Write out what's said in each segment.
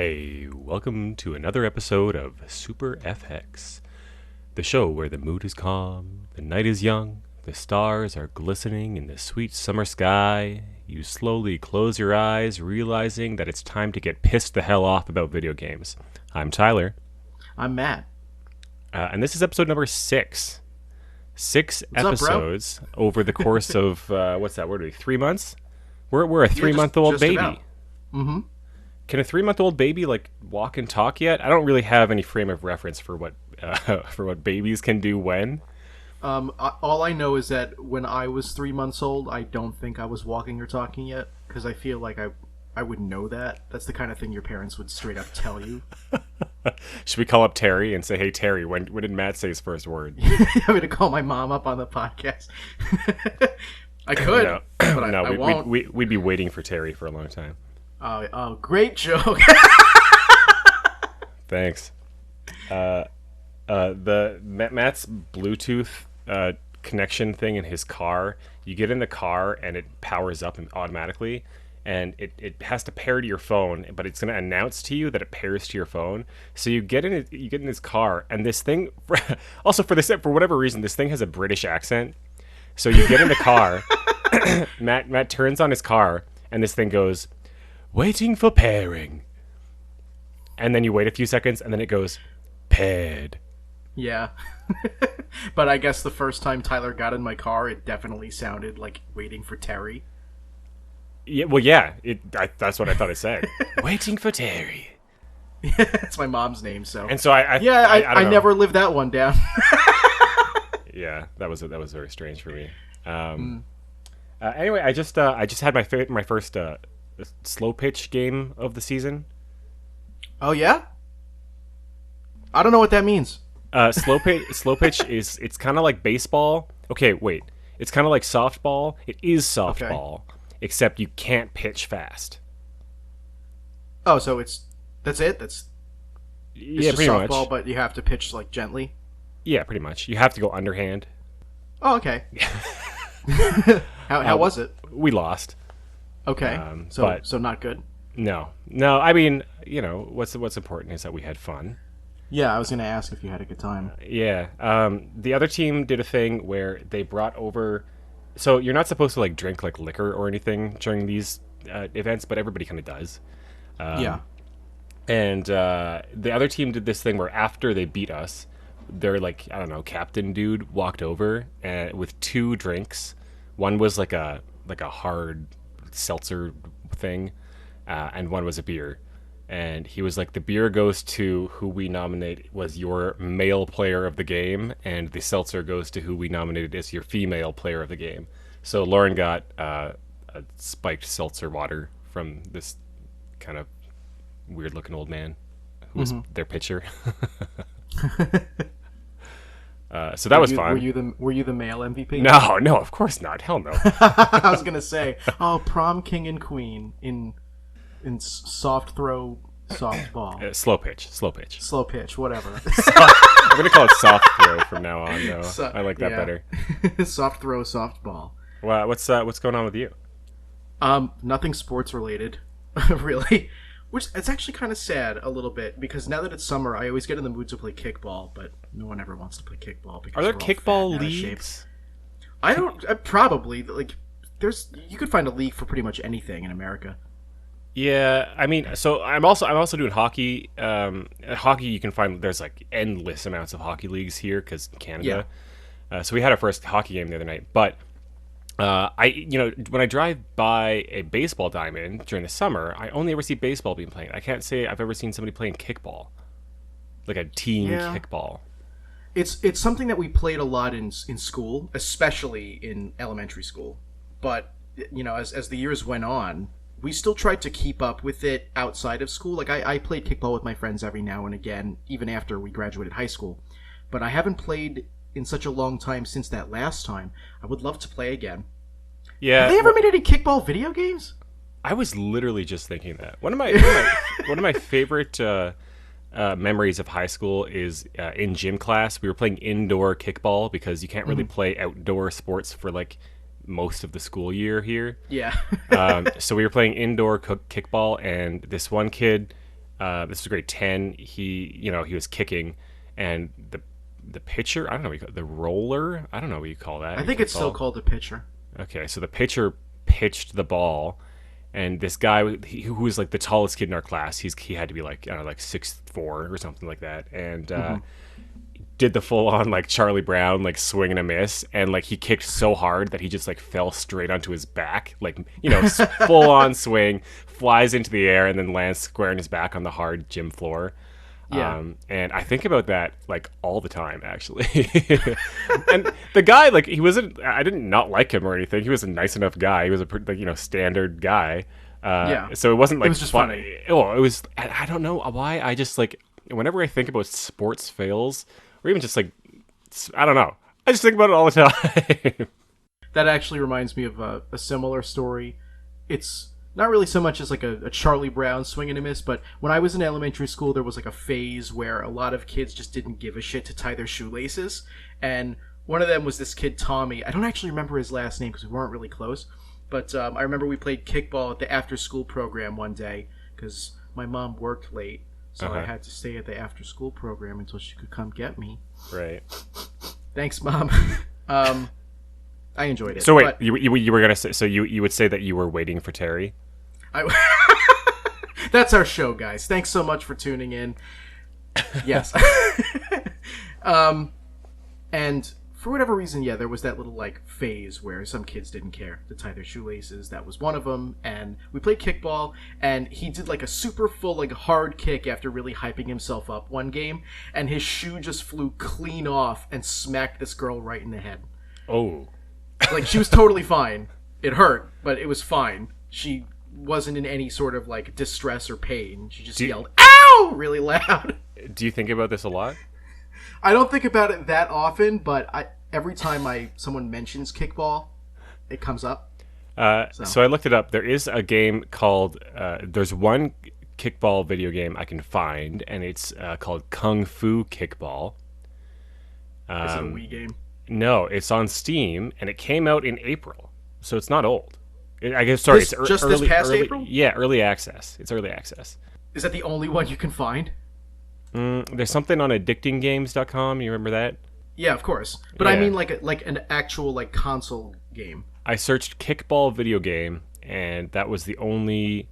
Hey, welcome to another episode of Super FX, the show where the mood is calm, the night is young, the stars are glistening in the sweet summer sky. You slowly close your eyes, realizing that it's time to get pissed the hell off about video games. I'm Tyler. I'm Matt. And this is episode number 6. Six What's up, bro? episodes over the course of, what's that, what are we, 3 months? We're a 3-month-old just baby. about. Mm-hmm. Can a 3-month-old baby walk and talk yet? I don't really have any frame of reference for what babies can do when. All I know is that when I was 3 months old, I don't think I was walking or talking yet, because I feel like I would know that. That's the kind of thing your parents would straight up tell you. Should we call up Terri and say, "Hey Terri, when did Matt say his first word?" I'm going to call my mom up on the podcast. I could, No, but no, I won't. we'd be waiting for Terri for a long time. Oh, great joke. Thanks. Matt's Bluetooth connection thing in his car. You get in the car and it powers up automatically, and it has to pair to your phone, but it's going to announce to you that it pairs to your phone. So you get in his car, and this thing also for whatever reason, this thing has a British accent. So you get in the car, Matt turns on his car, and this thing goes, "Waiting for pairing." And then you wait a few seconds, and then it goes, "Paired." Yeah. But I guess the first time Tyler got in my car, it definitely sounded like waiting for Terri. Yeah, well, yeah, that's what I thought it said. Waiting for Terri. That's my mom's name, so. And so I don't know. never lived that one down. Yeah, that was very strange for me. Anyway, I just had my first slow pitch game of the season. Oh yeah? I don't know what that means. Slow pitch it's kind of like baseball. Okay, wait. It's kind of like softball. It is softball, except you can't pitch fast. Oh, so that's it? It's Yeah, just pretty softball, much. but you have to pitch like gently. Yeah, pretty much. You have to go underhand. Oh, okay. How was it? We lost. Okay. So not good. No. I mean, what's important is that we had fun. Yeah, I was gonna ask if you had a good time. Yeah. The other team did a thing where they brought over. So you're not supposed to drink liquor or anything during these events, but everybody kind of does. Yeah. And the other team did this thing where after they beat us, their captain dude walked over with 2 drinks. One was like a hard seltzer thing, and one was a beer. And he was like, "The beer goes to who we nominate was your male player of the game, and the seltzer goes to who we nominated as your female player of the game." So Lauren got a spiked seltzer water from this kind of weird-looking old man who was their pitcher. So that was fun. Were you the male MVP? No, of course not. Hell no. I was gonna say, prom king and queen in soft throw, softball, Slow pitch, slow pitch, whatever. I'm gonna call it soft throw from now on. Though I like that better. Soft throw, softball. Well, what's going on with you? Nothing sports related, really. Which it's actually kind of sad a little bit, because now that it's summer, I always get in the mood to play kickball, but no one ever wants to play kickball because Are there we're all kickball fat and out of shape. leagues? I don't. Probably you could find a league for pretty much anything in America. Yeah, I mean, so I'm also doing hockey. Hockey, you can find there's endless amounts of hockey leagues here because Canada. Yeah. So we had our first hockey game the other night, but when I drive by a baseball diamond during the summer, I only ever see baseball being played. I can't say I've ever seen somebody playing kickball, like a team kickball. It's something that we played a lot in school, especially in elementary school. But as the years went on, we still tried to keep up with it outside of school. I played kickball with my friends every now and again, even after we graduated high school. But I haven't played in such a long time since that last time. I would love to play again. Yeah. Have they ever made any kickball video games? I was literally just thinking that. One of my favorite memories of high school is in gym class. We were playing indoor kickball because you can't really play outdoor sports for most of the school year here. Yeah. So we were playing indoor kickball, and this one kid This was grade 10. He was kicking, and the pitcher, I don't know what you call it, the roller, I don't know what you call that I in think it's still kickball. called a pitcher. Okay, so the pitcher pitched the ball, and this guy who was like the tallest kid in our class, he had to be like, I don't know, like 6'4" or something like that, and did the full on like Charlie Brown like swing and a miss, and like he kicked so hard that he just like fell straight onto his back, like full on swing, flies into the air, and then lands square in his back on the hard gym floor. Yeah. And I think about that like all the time, actually. And the guy, like, he wasn't. I didn't not like him or anything. He was a nice enough guy. He was a like, standard guy. Yeah. So it wasn't It like was just funny. Oh, it was. I don't know why. I just like whenever I think about sports fails, or even just like I don't know. I just think about it all the time. That actually reminds me of a similar story. It's not really so much as like a Charlie Brown swing and a miss, but when I was in elementary school, there was like a phase where a lot of kids just didn't give a shit to tie their shoelaces. And one of them was this kid, Tommy. I don't actually remember his last name because we weren't really close. But I remember we played kickball at the after school program one day because my mom worked late. So I had to stay at the after school program until she could come get me. Right. Thanks, Mom. I enjoyed it. So wait, but you were gonna say, so you would say that you were waiting for Terry? I, that's our show, guys. Thanks so much for tuning in. Yes. And for whatever reason, yeah, there was that little like phase where some kids didn't care to tie their shoelaces. That was one of them. And we played kickball, and he did like a super full like hard kick after really hyping himself up one game, and his shoe just flew clean off and smacked this girl right in the head. Oh. Like, she was totally fine. It hurt, but it was fine. She wasn't in any sort of like distress or pain. She just yelled "ow" really loud. Do you think about this a lot? I don't think about it that often, but every time someone mentions kickball, it comes up. So I looked it up. There is a game called there's one kickball video game I can find, and it's called Kung Fu Kickball. Is it a Wii game? No, it's on Steam, and it came out in April, so it's not old. I guess sorry, This- it's just early, this past early- April? Yeah, early access. It's early access. Is that the only one you can find? There's something on addictinggames.com. You remember that? Yeah, of course. But I Yeah. mean like an actual like console game. I searched kickball video game, and that was the only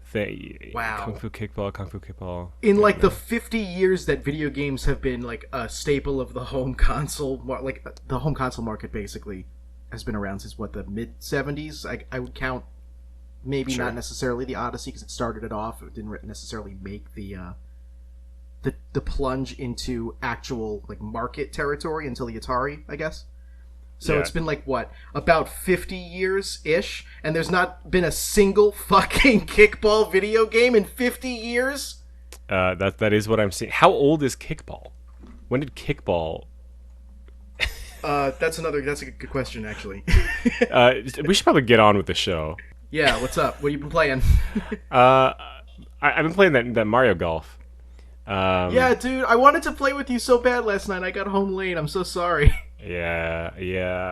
thing. Wow. Kung Fu Kickball, Kung Fu Kickball. In like the 50 years that video games have been like a staple of the home console, like the home console market basically has been around since what, the mid 70s. I would count maybe Sure. not necessarily the Odyssey because it started it off. It didn't necessarily make the plunge into actual like market territory until the Atari, I guess. So Yeah. it's been like what, about 50 years ish, and there's not been a single fucking kickball video game in 50 years. That is what I'm seeing. How old is kickball? When did kickball? That's a good question actually. We should probably get on with the show. Yeah, what's up? What have you been playing? I've been playing that Mario Golf. Yeah, dude, I wanted to play with you so bad last night. I got home late. I'm so sorry. Yeah.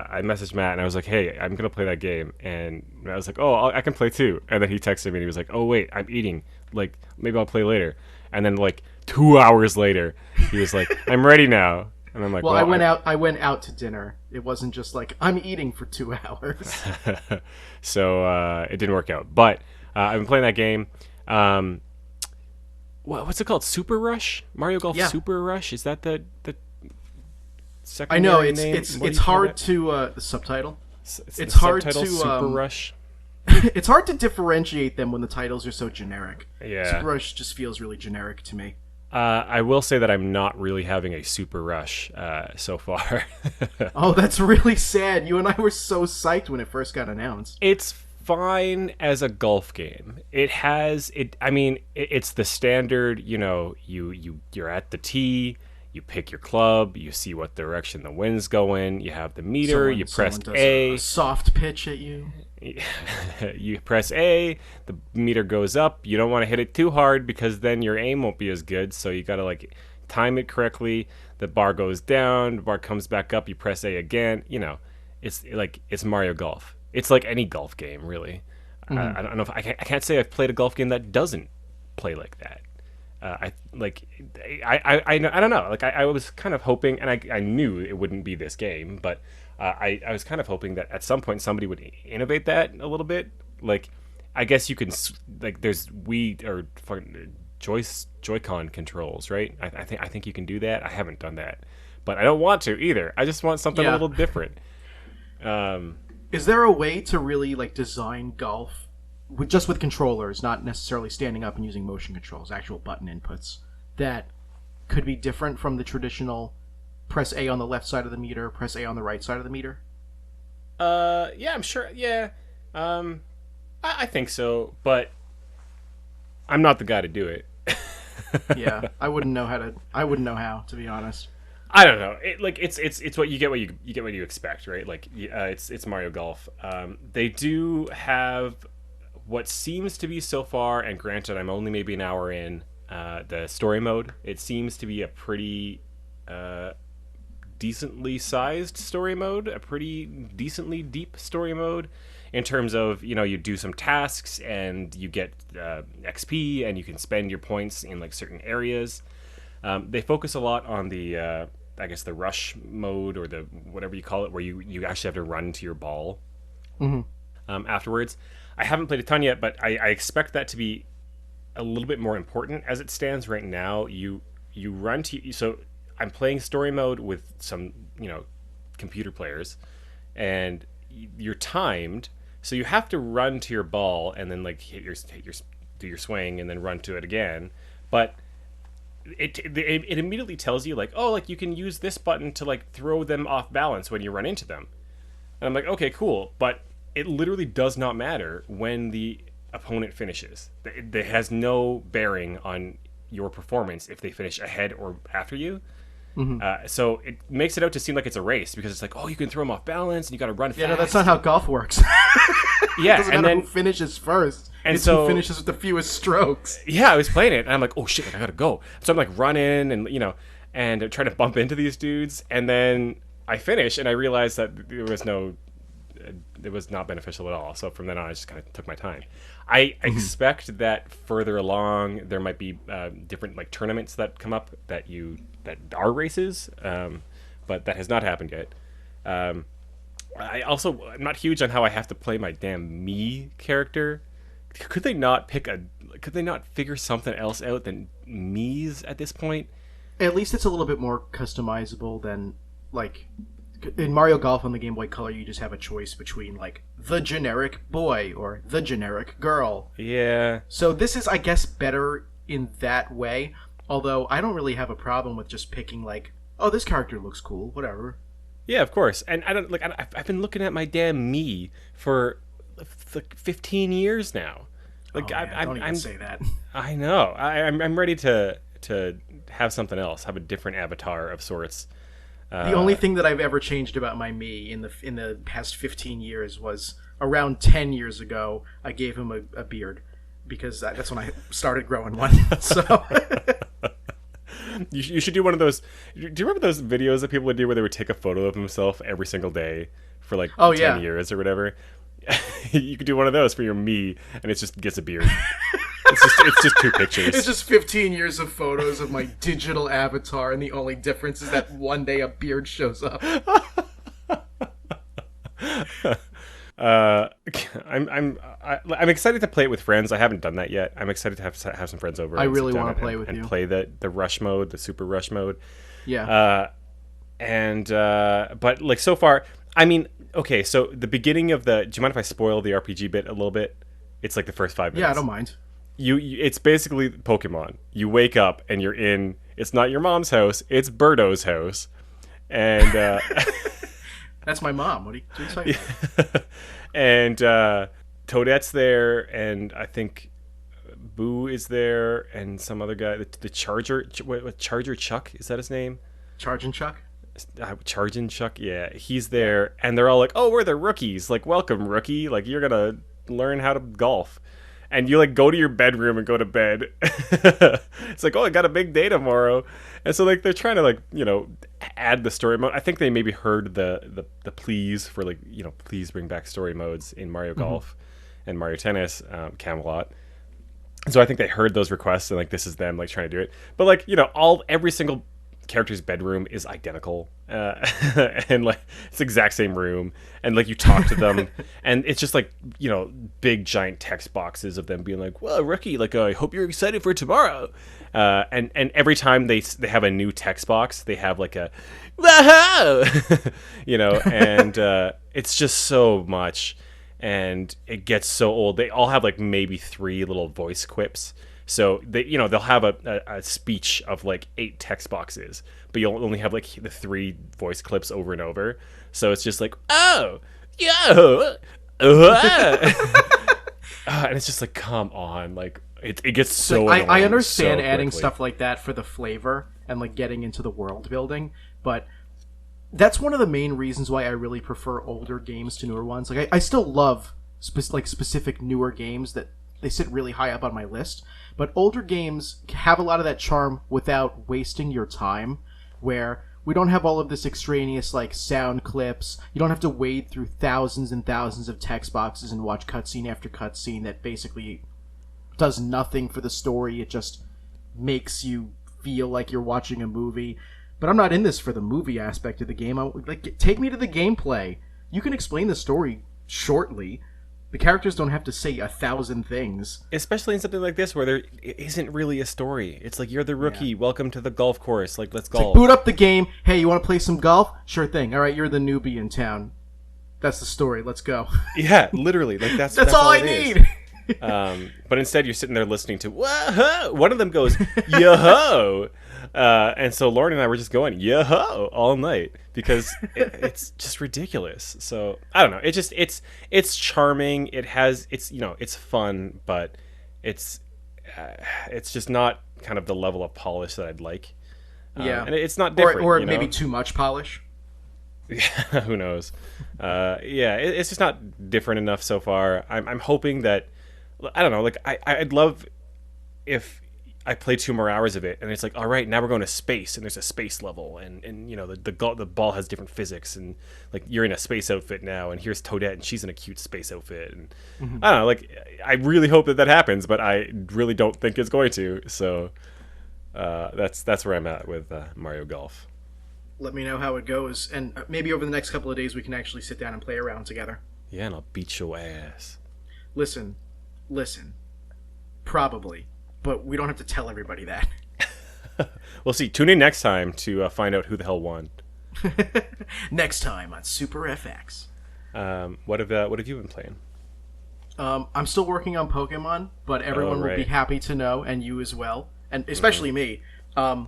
I messaged Matt and I was like, "Hey, I'm gonna play that game," and I was like, "Oh, I can play too." And then he texted me and he was like, "Oh wait, I'm eating. Like maybe I'll play later." And then like 2 hours later, he was like, "I'm ready now." And I'm like, Well, I went out to dinner. It wasn't just like I'm eating for 2 hours. So it didn't work out. But I've been playing that game. What's it called? Super Rush? Mario Golf Yeah. Super Rush? Is that the I know secondary it's name? it's What do it's you call hard it? to the subtitle. It's it's the hard subtitle, to, Super Rush. It's hard to differentiate them when the titles are so generic. Yeah. Super Rush just feels really generic to me. I will say that I'm not really having a super rush so far. Oh, that's really sad. You and I were so psyched when it first got announced. It's fine as a golf game. It has it. I mean, it's the standard. You're at the tee. You pick your club. You see what direction the wind's going. You have the meter. You press Someone does A. a soft pitch at you. You press A, the meter goes up. You don't want to hit it too hard because then your aim won't be as good. So you got to like time it correctly. The bar goes down, the bar comes back up. You press A again. It's Mario Golf. It's like any golf game, really. I don't know if I can't say I've played a golf game that doesn't play like that. I like I don't know. Like I was kind of hoping, and I knew it wouldn't be this game, but I was kind of hoping that at some point somebody would innovate that a little bit. Like I guess you can like there's Wii or Joy-Con controls, right? I think you can do that. I haven't done that, but I don't want to either. I just want something a Yeah. little different. Is there a way to really like design golf with just with controllers, not necessarily standing up and using motion controls, actual button inputs, that could be different from the traditional press A on the left side of the meter, press A on the right side of the meter? Yeah, I'm sure. Yeah, I think so, but I'm not the guy to do it. Yeah, I wouldn't know how to. I wouldn't know how, to be honest. I don't know. It's what you get. What you get. What you expect, right? Like it's Mario Golf. They do have what seems to be so far, and granted, I'm only maybe an hour in. The story mode. It seems to be a pretty decently sized story mode, a pretty decently deep story mode. In terms of, you do some tasks and you get XP and you can spend your points in like certain areas. They focus a lot on the I guess the rush mode, or the whatever you call it, where you actually have to run to your ball afterwards. I haven't played a ton yet, but I expect that to be a little bit more important. As it stands right now, you run to, so I'm playing story mode with some computer players, and you're timed, so you have to run to your ball and then like do your swing and then run to it again. But it immediately tells you like, oh, like you can use this button to like throw them off balance when you run into them. And I'm like, okay, cool, but it literally does not matter when the opponent finishes. It has no bearing on your performance if they finish ahead or after you. So it makes it out to seem like it's a race, because it's like, oh, you can throw them off balance and you got to run fast. Yeah, no, that's not how golf works. Yeah, It doesn't and matter then who finishes first. and It's so who finishes with the fewest strokes. yeah, I was playing it and I'm like, oh shit, like, I gotta go. So I'm like running and and trying to bump into these dudes, and then I finish and I realized that it was not beneficial at all. So from then on, I just kind of took my time. I expect that further along there might be different like tournaments that come up that are races, but that has not happened yet. I'm not huge on how I have to play my damn me character. Could they not figure something else out than me's at this point? At least it's a little bit more customizable than like in Mario Golf on the Game Boy Color. You just have a choice between like the generic boy or the generic girl. Yeah. So this is, I guess, better in that way. Although I don't really have a problem with just picking like, oh, this character looks cool, whatever. Yeah, of course. And I don't like. I've been looking at my damn me for like 15 years now. Like Oh, man, don't even say that. I know. I'm ready to have something else. Have a different avatar of sorts. The only thing that I've ever changed about my me in the past 15 years was around 10 years ago. I gave him a beard because that's when I started growing one. So You should do one of those. Do you remember those videos that people would do where they would take a photo of himself every single day for like 10 years or whatever? You could do one of those for your me, and it just gets a beard. It's just two pictures. It's just 15 years of photos of my digital avatar, and the only difference is that one day a beard shows up. I'm excited to play it with friends. I haven't done that yet. I'm excited to have some friends over. I really want to play with you and play the rush mode, the super rush mode. Yeah. But like so far, I mean, okay. So the beginning of do you mind if I spoil the RPG bit a little bit? It's like the first 5 minutes. Yeah, I don't mind. It's basically Pokemon. You wake up and you're in. It's not your mom's house. It's Birdo's house, and that's my mom. What are you talking about? And Toadette's there, and I think Boo is there, and some other guy. The Charger, what Charger Chuck, is that his name? Charging Chuck. Charging Chuck, yeah, he's there, and they're all like, "Oh, we're the rookies. Like, welcome, rookie. Like, you're gonna learn how to golf." And you like go to your bedroom and go to bed. It's like, oh, I got a big day tomorrow, and so like they're trying to like add the story mode. I think they maybe heard the pleas for like please bring back story modes in Mario Golf and Mario Tennis, Camelot. So I think they heard those requests and like this is them like trying to do it. But like every single character's bedroom is identical, and like it's the exact same room, and like you talk to them, and it's just like big giant text boxes of them being like, "Well, rookie, like I hope you're excited for tomorrow," and every time they have a new text box, they have like a, "Whoa," and it's just so much. And it gets so old. They all have like maybe 3 little voice quips. So they'll have a speech of like 8 text boxes, but you'll only have like the 3 voice clips over and over. So it's just like, oh, yo, and it's just like, come on, like it gets so. Like, I understand so adding quickly. stuff like that for the flavor and like getting into the world building, but that's one of the main reasons why I really prefer older games to newer ones. Like I still love specific newer games that they sit really high up on my list, but older games have a lot of that charm without wasting your time, where we don't have all of this extraneous like sound clips. You don't have to wade through thousands and thousands of text boxes and watch cutscene after cutscene that basically does nothing for the story. It just makes you feel like you're watching a movie. But I'm not in this for the movie aspect of the game. Take me to the gameplay. You can explain the story shortly. The characters don't have to say 1,000 things. Especially in something like this where there isn't really a story. It's like, you're the rookie. Yeah. Welcome to the golf course. Like, let's golf. Like, boot up the game. Hey, you want to play some golf? Sure thing. All right, you're the newbie in town. That's the story. Let's go. Yeah, literally. Like that's all I need. But instead, you're sitting there listening to whoa. One of them goes yo-ho, and so Lauren and I were just going yo-ho all night because it's just ridiculous. So I don't know. It's charming. It's fun, but it's just not kind of the level of polish that I'd like. Yeah, and it's not different, or maybe too much polish. Yeah, who knows? It's just not different enough so far. I'm hoping that. I don't know, like I'd love if I play 2 more hours of it and it's like, all right, now we're going to space and there's a space level and the ball has different physics and like you're in a space outfit now and here's Toadette and she's in a cute space outfit and I don't know, like I really hope that happens, but I really don't think it's going to. So that's where I'm at with Mario Golf. Let me know how it goes, and maybe over the next couple of days we can actually sit down and play around together. Yeah, and I'll beat your ass. Listen, probably, but we don't have to tell everybody that. We'll see. Tune in next time to find out who the hell won. Next time on Super FX. What have you been playing? I'm still working on Pokemon, but everyone will be happy to know, and you as well, and especially me. I'm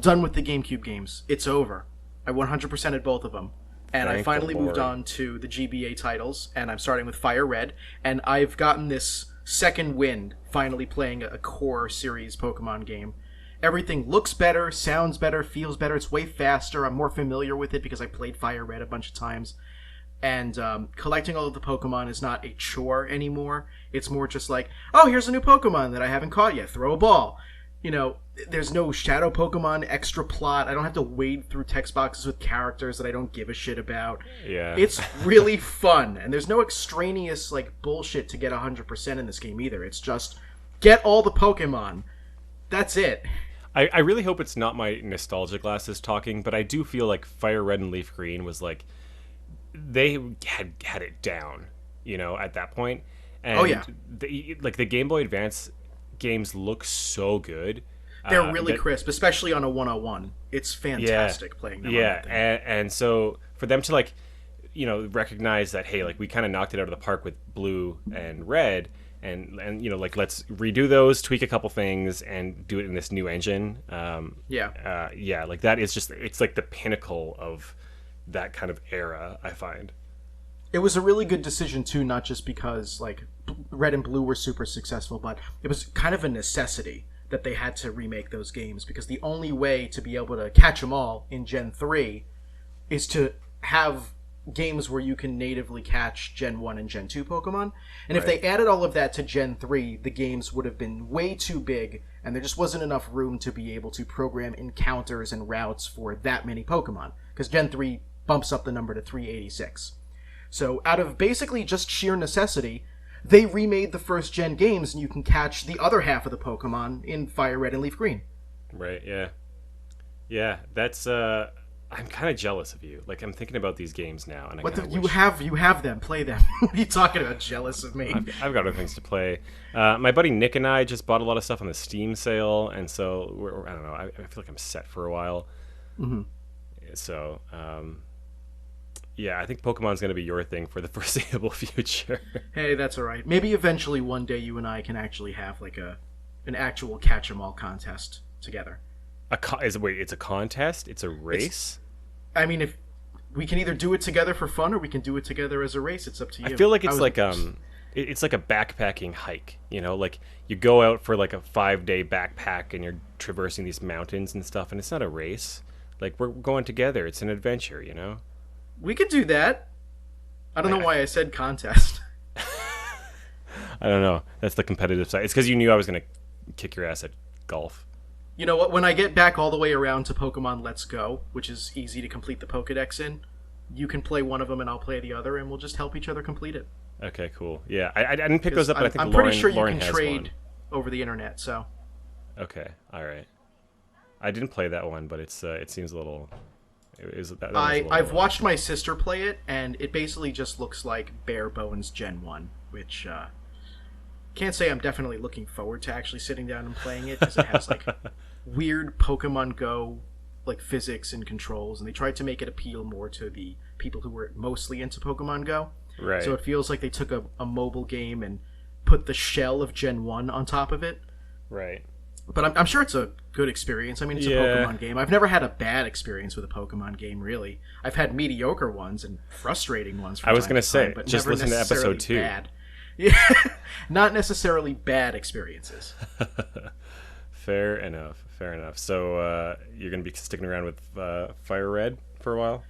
done with the GameCube games. It's over. I 100%ed both of them. And I finally moved on to the GBA titles, and I'm starting with Fire Red, and I've gotten this second wind finally playing a core series Pokemon game. Everything looks better, sounds better, feels better, it's way faster, I'm more familiar with it because I played Fire Red a bunch of times. And collecting all of the Pokemon is not a chore anymore. It's more just like, oh, here's a new Pokemon that I haven't caught yet, throw a ball. There's no Shadow Pokemon extra plot. I don't have to wade through text boxes with characters that I don't give a shit about. Yeah. It's really fun, and there's no extraneous like bullshit to get 100% in this game either. It's just get all the Pokemon. That's it. I really hope it's not my nostalgia glasses talking, but I do feel like Fire Red and Leaf Green was like they had it down, at that point. And oh yeah. The Game Boy Advance games look so good. They're really crisp, especially on a 101. It's fantastic playing them. Yeah, and so for them to recognize that, hey, like we kind of knocked it out of the park with Blue and Red, and let's redo those, tweak a couple things, and do it in this new engine. Like that is just, it's like the pinnacle of that kind of era, I find. It was a really good decision too, not just because like Red and Blue were super successful, but it was kind of a necessity that they had to remake those games, because the only way to be able to catch them all in Gen 3 is to have games where you can natively catch Gen 1 and Gen 2 Pokemon. And if they added all of that to Gen 3, the games would have been way too big, and there just wasn't enough room to be able to program encounters and routes for that many Pokemon, because Gen 3 bumps up the number to 386. So out of basically just sheer necessity, they remade the first gen games, and you can catch the other half of the Pokemon in Fire Red and Leaf Green. Right. Yeah. Yeah. That's. I'm kind of jealous of you. Like I'm thinking about these games now, and I What kind the, of you have them, play them. What are you talking about? Jealous of me? I've got other things to play. My buddy Nick and I just bought a lot of stuff on the Steam sale, and so I don't know. I feel like I'm set for a while. Mm-hmm. So, yeah, I think Pokemon's going to be your thing for the foreseeable future. Hey, that's all right. Maybe eventually one day you and I can actually have like an actual catch 'em all contest together. Wait, it's a contest? It's a race? I mean, if we can either do it together for fun or we can do it together as a race. It's up to you. I feel like it's it's like a backpacking hike. You know, like you go out for like a 5-day backpack and you're traversing these mountains and stuff, and it's not a race. Like we're going together. It's an adventure. You know. We could do that. I don't know why I said contest. I don't know. That's the competitive side. It's because you knew I was going to kick your ass at golf. You know what? When I get back all the way around to Pokemon Let's Go, which is easy to complete the Pokedex in, you can play one of them and I'll play the other, and we'll just help each other complete it. Okay, cool. Yeah, I didn't pick those up, but I think I'm pretty sure you Lauren can has trade one. over the internet. So. Okay, all right. I didn't play that one, but it seems a little. I've watched my sister play it, and it basically just looks like bare bones Gen 1, which can't say I'm definitely looking forward to actually sitting down and playing it, because it has like weird Pokemon Go like physics and controls, and they tried to make it appeal more to the people who were mostly into Pokemon Go. Right. So it feels like they took a mobile game and put the shell of Gen 1 on top of it. Right. But I'm sure it's a good experience. I mean, it's a Pokemon game. I've never had a bad experience with a Pokemon game, really. I've had mediocre ones and frustrating ones. I was going to say, just listen to episode 2. Bad. Yeah, not necessarily bad experiences. Fair enough. Fair enough. So you're going to be sticking around with Fire Red for a while?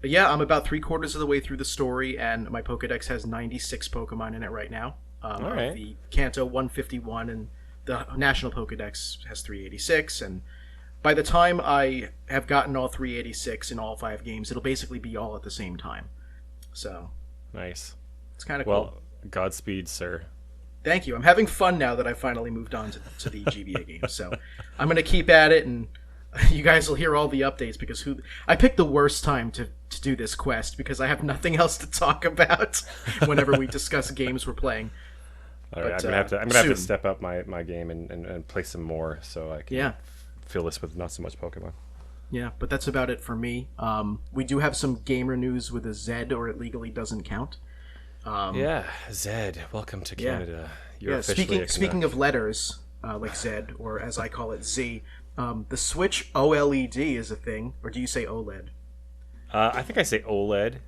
But yeah, I'm about 3/4 of the way through the story, and my Pokedex has 96 Pokemon in it right now. All right. The Kanto 151, and the National Pokedex has 386, and by the time I have gotten all 386 in all 5 games, it'll basically be all at the same time. So nice. It's kind of cool. Well, Godspeed, sir. Thank you. I'm having fun now that I finally moved on to the GBA games. So I'm going to keep at it, and you guys will hear all the updates, because I picked the worst time to do this quest, because I have nothing else to talk about whenever we discuss games we're playing. All right, I'm gonna have to step up my game and play some more, so I can fill this with not so much Pokemon. Yeah, but that's about it for me. We do have some gamer news with a Z, or it legally doesn't count. Zed, welcome to Canada. You're officially speaking of letters, like Z, or as I call it, Z, the Switch OLED is a thing, or do you say OLED? I think I say OLED.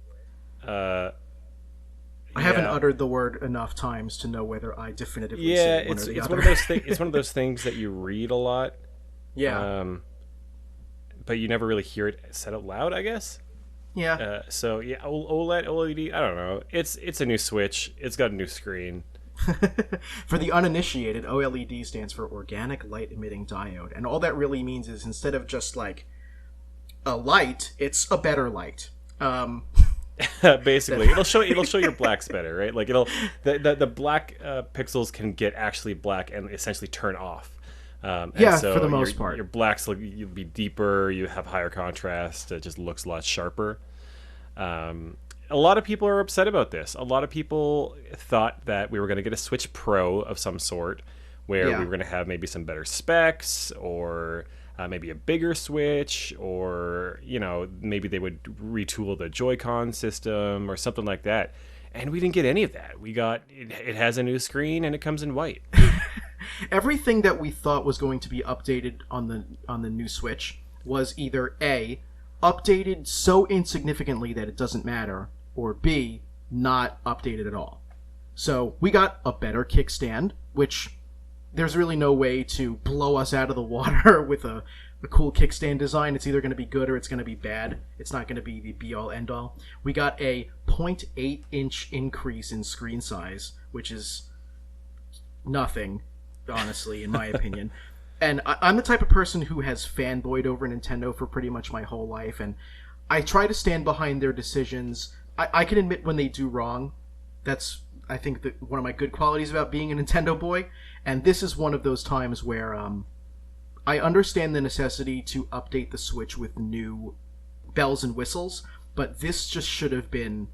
I haven't uttered the word enough times to know whether I definitively say one or the other. It's one of those things that you read a lot. Yeah. But you never really hear it said out loud, I guess. Yeah. OLED, I don't know. It's a new Switch. It's got a new screen. For the uninitiated, OLED stands for Organic Light Emitting Diode, and all that really means is instead of just like a light, it's a better light. Basically, it'll show your blacks better, right? Like the black pixels can get actually black and essentially turn off. So for the most part, your blacks you'll be deeper. You have higher contrast. It just looks a lot sharper. A lot of people are upset about this. A lot of people thought that we were going to get a Switch Pro of some sort, where we were going to have maybe some better specs, or maybe a bigger Switch, or maybe they would retool the Joy-Con system or something like that. And we didn't get any of that. We got it has a new screen and it comes in white. Everything that we thought was going to be updated on the new Switch was either A, updated so insignificantly that it doesn't matter, or B, not updated at all. So we got a better kickstand, which there's really no way to blow us out of the water with a cool kickstand design. It's either going to be good or it's going to be bad. It's not going to be the be-all, end-all. We got a 0.8 inch increase in screen size, which is nothing, honestly, in my opinion. And I'm the type of person who has fanboyed over Nintendo for pretty much my whole life, and I try to stand behind their decisions. I can admit when they do wrong. I think that one of my good qualities about being a Nintendo boy, and this is one of those times where I understand the necessity to update the Switch with new bells and whistles, but this just should have been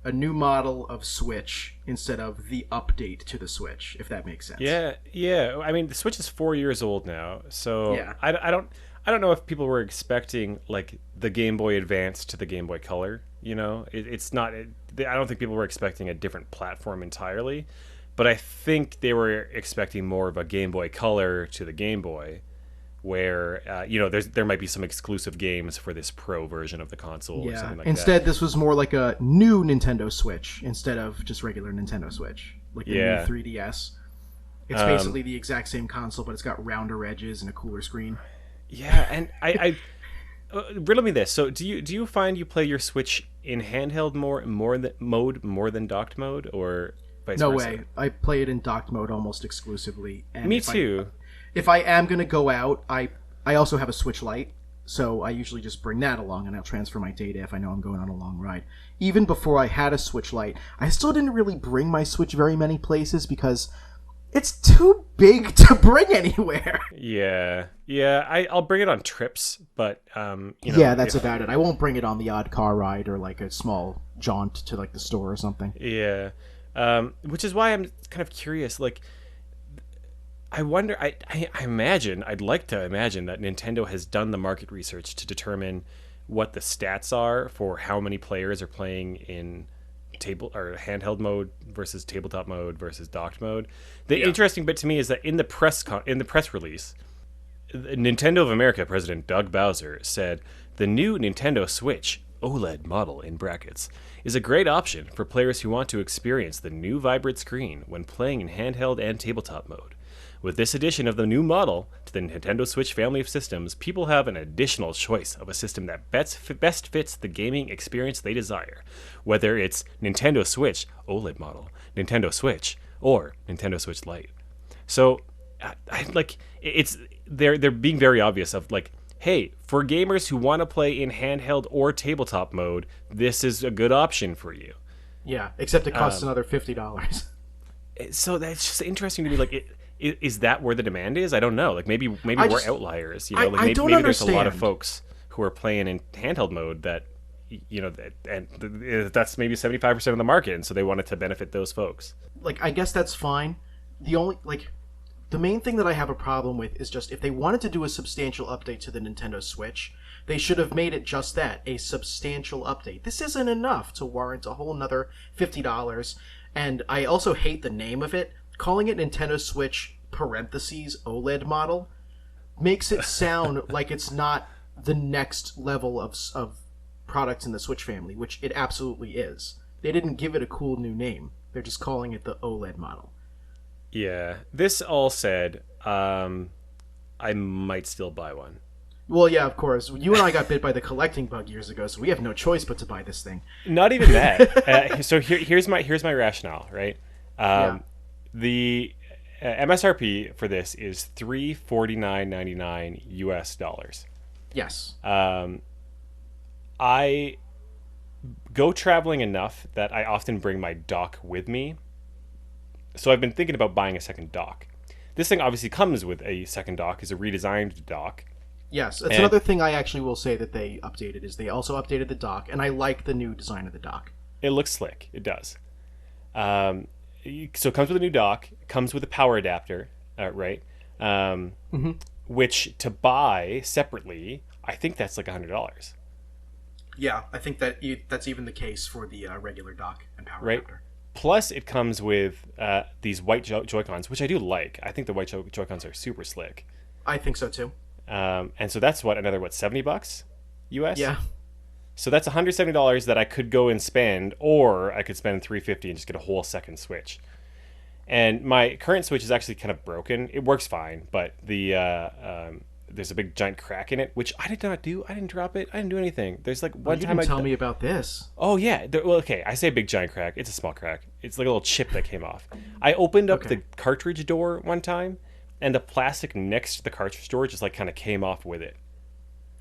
a new model of Switch instead of the update to the Switch, if that makes sense. Yeah, yeah. I mean, the Switch is 4 years old now, so Yeah. I don't know if people were expecting like the Game Boy Advance to the Game Boy Color. It's not. I don't think people were expecting a different platform entirely, but I think they were expecting more of a Game Boy Color to the Game Boy, where there might be some exclusive games for this Pro version of the console or Yeah. something like Instead, this was more like a new Nintendo Switch instead of just regular Nintendo Switch, like the Yeah. new 3DS. It's basically the exact same console, but it's got rounder edges and a cooler screen. that. Yeah, and I riddle me this. So do you find you play your Switch in handheld more than docked mode, or vice No versa? way. I play it in docked mode almost exclusively. And Me if too. If I am going to go out, I also have a Switch Lite, so I usually just bring that along and I'll transfer my data if I know I'm going on a long ride. Even before I had a Switch Lite, I still didn't really bring my Switch very many places because it's too big to bring anywhere. Yeah, yeah. I'll bring it on trips, but Yeah, that's about it. I won't bring it on the odd car ride or like a small jaunt to like the store or something. Yeah, which is why I'm kind of curious. Like, I wonder. I imagine. I'd like to imagine that Nintendo has done the market research to determine what the stats are for how many players are playing in table or handheld mode versus tabletop mode versus docked mode. The interesting bit to me is that in the press release, Nintendo of America President Doug Bowser said the new Nintendo Switch OLED model in brackets is a great option for players who want to experience the new vibrant screen when playing in handheld and tabletop mode. With this addition of the new model to the Nintendo Switch family of systems, people have an additional choice of a system that best fits the gaming experience they desire, whether it's Nintendo Switch OLED model, Nintendo Switch, or Nintendo Switch Lite. So, they're being very obvious of like, hey, for gamers who want to play in handheld or tabletop mode, this is a good option for you. Yeah, except it costs another $50. So that's just interesting to me. Like, is that where the demand is? I don't know. Like maybe we're outliers. I maybe don't there's a lot of understand. folks who are playing in handheld mode that that's maybe 75% of the market, and so they wanted to benefit those folks. Like, I guess that's fine. The main thing that I have a problem with is just if they wanted to do a substantial update to the Nintendo Switch, they should have made it just that, a substantial update. This isn't enough to warrant a whole nother $50. And I also hate the name of it. Calling it Nintendo Switch parentheses OLED model makes it sound like it's not the next level of products in the Switch family, which it absolutely is. They didn't give it a cool new name. They're just calling it the OLED model. Yeah. This all said, I might still buy one. Well, yeah, of course. You and I got bit by the collecting bug years ago, so we have no choice but to buy this thing. Not even that. So here's my rationale, right? Yeah. The MSRP for this is $349.99 US dollars. Yes. I go traveling enough that I often bring my dock with me. So I've been thinking about buying a second dock. This thing obviously comes with a second dock, is a redesigned dock. Yes, that's another thing I actually will say that they updated, is they also updated the dock, and I like the new design of the dock. It looks slick. It does. So it comes with a new dock, comes with a power adapter, right? Which to buy separately, I think that's like $100. Yeah, I think that's even the case for the regular dock and power Right. adapter. Plus, it comes with these white Joy-Cons, which I do like. I think the white Joy-Cons are super slick. I think so too. And so that's another $70 US? Yeah. So that's $170 that I could go and spend, or I could spend $350 and just get a whole second Switch. And my current Switch is actually kind of broken. It works fine, but there's a big giant crack in it, which I did not do. I didn't drop it. I didn't do anything. There's like one You time didn't tell me about this. Oh yeah. Well, okay. I say big giant crack. It's a small crack. It's like a little chip that came off. I opened up the cartridge door one time, and the plastic next to the cartridge door just like kind of came off with it.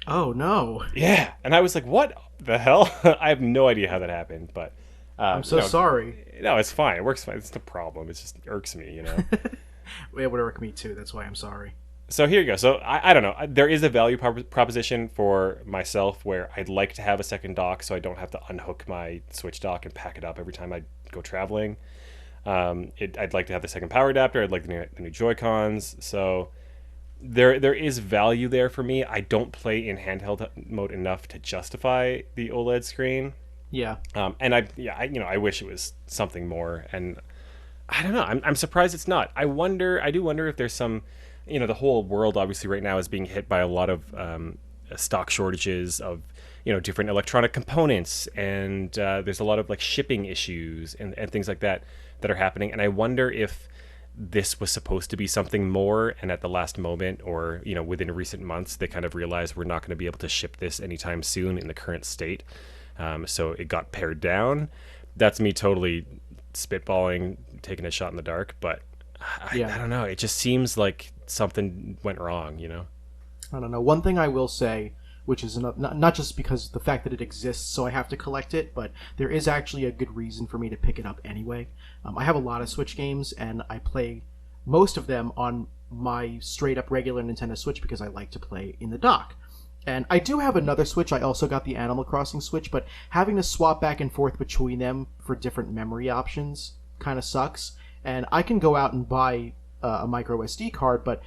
Oh no. Yeah, and I was like, "What the hell?" I have no idea how that happened, but I'm so sorry. No, it's fine. It works fine. It's no problem. It just irks me. It would irk me too. That's why I'm sorry. So here you go. So I don't know. There is a value proposition for myself where I'd like to have a second dock so I don't have to unhook my Switch dock and pack it up every time I go traveling. I'd like to have the second power adapter. I'd like the new Joy-Cons. So there is value there for me. I don't play in handheld mode enough to justify the OLED screen. Yeah. And I wish it was something more. And I don't know. I'm surprised it's not. I do wonder if there's some, the whole world obviously right now is being hit by a lot of stock shortages of, different electronic components. And there's a lot of like shipping issues and things like that are happening. And I wonder if this was supposed to be something more, and at the last moment or within recent months they kind of realized we're not going to be able to ship this anytime soon in the current state, so it got pared down. That's me totally spitballing, taking a shot in the dark, but I don't know, it just seems like something went wrong. I don't know. One thing I will say, which is not just because of the fact that it exists so I have to collect it, but there is actually a good reason for me to pick it up anyway. I have a lot of Switch games, and I play most of them on my straight-up regular Nintendo Switch because I like to play in the dock. And I do have another Switch. I also got the Animal Crossing Switch, but having to swap back and forth between them for different memory options kind of sucks. And I can go out and buy a micro SD card, but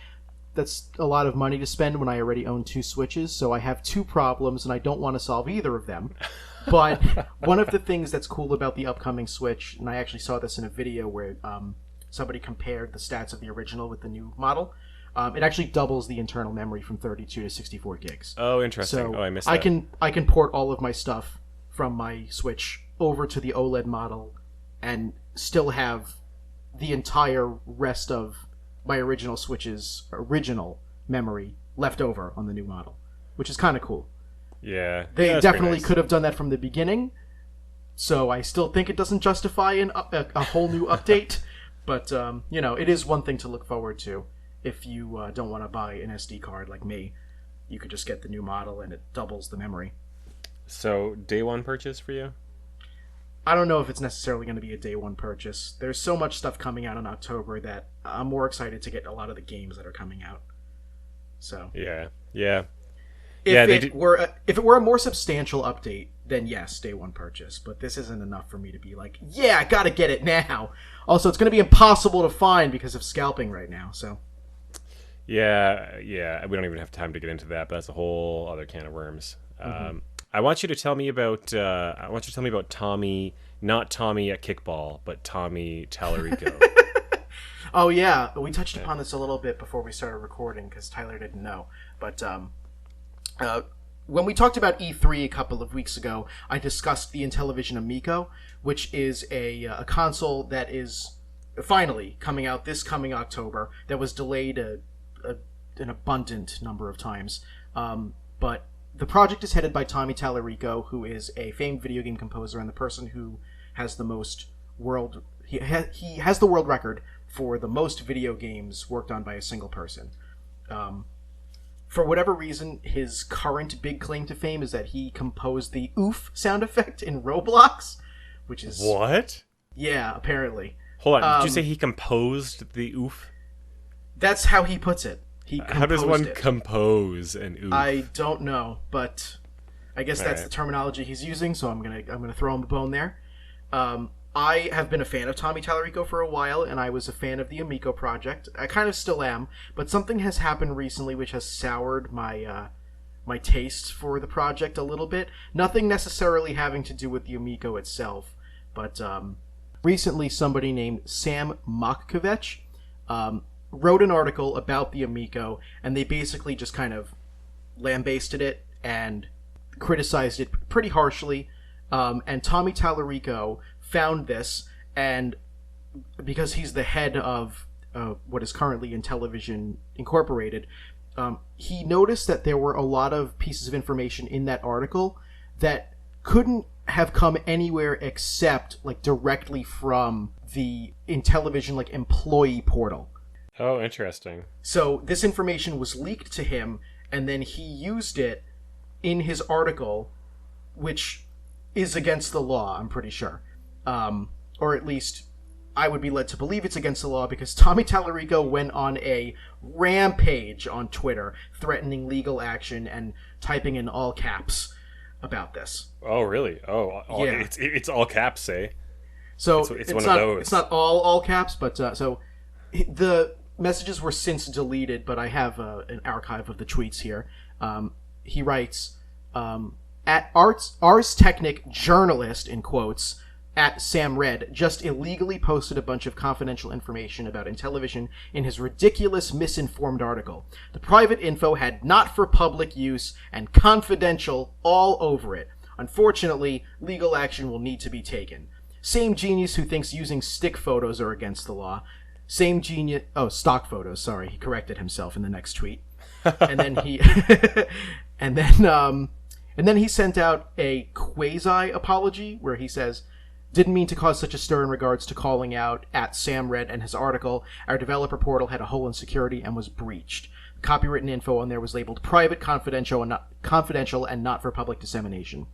that's a lot of money to spend when I already own two Switches, so I have two problems, and I don't want to solve either of them. But one of the things that's cool about the upcoming Switch, and I actually saw this in a video where somebody compared the stats of the original with the new model, it actually doubles the internal memory from 32 to 64 gigs. Oh, interesting. So I missed that. I can port all of my stuff from my Switch over to the OLED model and still have the entire rest of my original Switch's original memory left over on the new model, which is kind of cool. Yeah. They definitely could have done that from the beginning, so I still think it doesn't justify a whole new update, but, it is one thing to look forward to. If you don't want to buy an SD card like me, you could just get the new model and it doubles the memory. So, day one purchase for you? I don't know if it's necessarily going to be a day one purchase. There's so much stuff coming out in October that I'm more excited to get a lot of the games that are coming out. So yeah. If it were a more substantial update, then yes, day one purchase. But this isn't enough for me to be like, yeah, I gotta get it now. Also, it's going to be impossible to find because of scalping right now. So yeah, we don't even have time to get into that, but that's a whole other can of worms. Mm-hmm. I want you to tell me about Tommy, not Tommy at Kickball, but Tommy Tallarico. Oh yeah, we touched upon this a little bit before we started recording because Tyler didn't know. But when we talked about E3 a couple of weeks ago, I discussed the Intellivision Amico, which is a console that is finally coming out this coming October. That was delayed an abundant number of times, but the project is headed by Tommy Tallarico, who is a famed video game composer and the person who has the most he has the world record for the most video games worked on by a single person. For whatever reason, his current big claim to fame is that he composed the oof sound effect in Roblox, which is... What? Yeah, apparently. Hold on, did you say he composed the oof? That's how he puts it. How does one compose an oof? I don't know, but I guess that's the terminology he's using, so I'm gonna throw him a bone there. I have been a fan of Tommy Tallarico for a while, and I was a fan of the Amico project. I kind of still am, but something has happened recently which has soured my my taste for the project a little bit. Nothing necessarily having to do with the Amico itself, but recently somebody named Sam Mochkovich wrote an article about the Amico, and they basically just kind of lambasted it and criticized it pretty harshly. And Tommy Tallarico found this, and because he's the head of what is currently Intellivision Incorporated, he noticed that there were a lot of pieces of information in that article that couldn't have come anywhere except like directly from the Intellivision like employee portal. Oh, interesting. So this information was leaked to him, and then he used it in his article, which is against the law, I'm pretty sure. or at least I would be led to believe it's against the law because Tommy Tallarico went on a rampage on Twitter, threatening legal action and typing in all caps about this. Oh, really? Yeah. It's all caps, eh? So It's one of those. It's not all caps, but so the messages were since deleted. But I have an archive of the tweets here. He writes at Ars Technic journalist in quotes at Sam Red just illegally posted a bunch of confidential information about Intellivision in his ridiculous misinformed article. The private info had not for public use and confidential all over it. Unfortunately, legal action will need to be taken. Same genius who thinks using stick photos are against the law. Same genius... Oh, stock photos, sorry. He corrected himself in the next tweet. And then he... and then he sent out a quasi-apology where he says... Didn't mean to cause such a stir in regards to calling out at Sam Red and his article. Our developer portal had a hole in security and was breached. Copywritten info on there was labeled private, confidential, and not for public dissemination.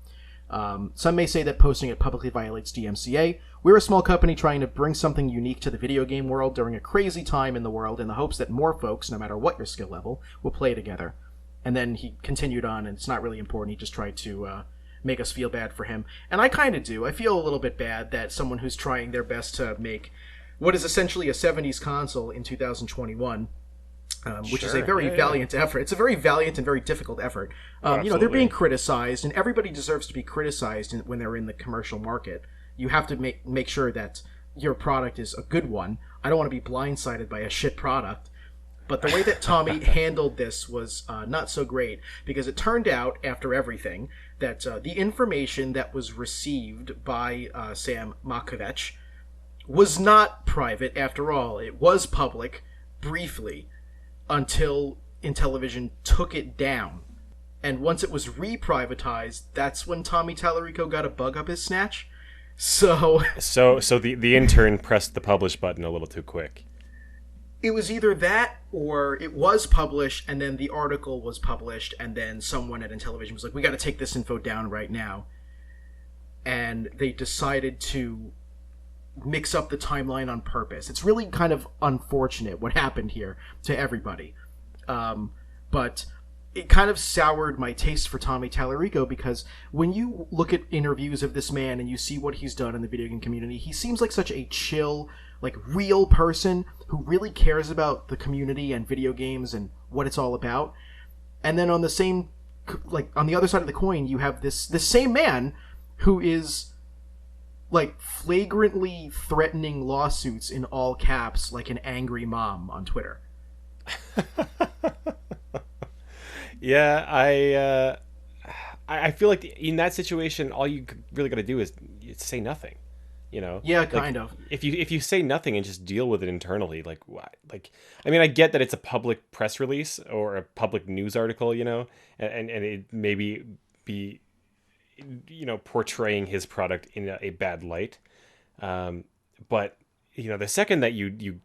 Some may say that posting it publicly violates DMCA. We're a small company trying to bring something unique to the video game world during a crazy time in the world in the hopes that more folks, no matter what your skill level, will play together. And then he continued on, and it's not really important. He just tried to make us feel bad for him. And I kind of do. I feel a little bit bad that someone who's trying their best to make what is essentially a 70s console in 2021, which is a very valiant effort. It's a very valiant and very difficult effort. They're being criticized, and everybody deserves to be criticized when they're in the commercial market. You have to make sure that your product is a good one. I don't want to be blindsided by a shit product. But the way that Tommy handled this was not so great, because it turned out, after everything, that the information that was received by Sam Makovech was not private after all. It was public, briefly, until Intellivision took it down. And once it was reprivatized, that's when Tommy Tallarico got a bug up his snatch. So the intern pressed the publish button a little too quick. It was either that, or it was published, and then the article was published, and then someone at Intellivision was like, we got to take this info down right now. And they decided to mix up the timeline on purpose. It's really kind of unfortunate what happened here to everybody. But it kind of soured my taste for Tommy Tallarico, because when you look at interviews of this man and you see what he's done in the video game community, he seems like such a chill, like real person who really cares about the community and video games and what it's all about. And then on the same, like on the other side of the coin, you have this same man who is like flagrantly threatening lawsuits in all caps like an angry mom on Twitter. Yeah, I feel like in that situation, all you really got to do is say nothing. You know? Yeah, kind of. If you say nothing and just deal with it internally, like what? Like, I mean, I get that it's a public press release or a public news article, you know, and it maybe be, you know, portraying his product in a bad light. But you know, the second that you